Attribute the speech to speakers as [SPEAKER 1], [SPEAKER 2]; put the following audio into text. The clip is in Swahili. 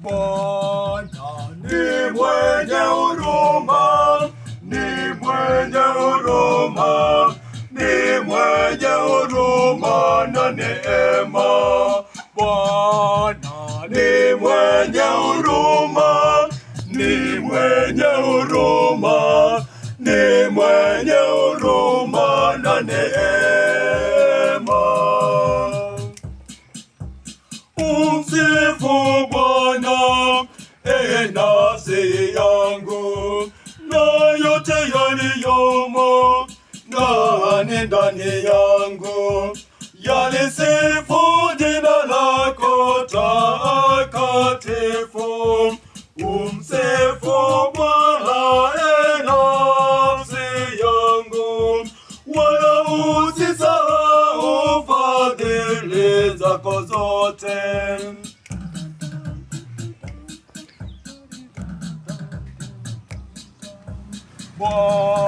[SPEAKER 1] Bwana ni mwenye huruma, ni mwenye huruma, ni mwenye huruma na neema. Bwana ni mwenye huruma, ni mwenye huruma, ni mwenye huruma na neema. Umsifu Bwana, nafsi yangu, na yote yaliyomo ndani yangu, yalisifu jina lako takatifu. Umsifu Bwana, nafsi yangu, wala usisahau fadhili zako zote. Bwana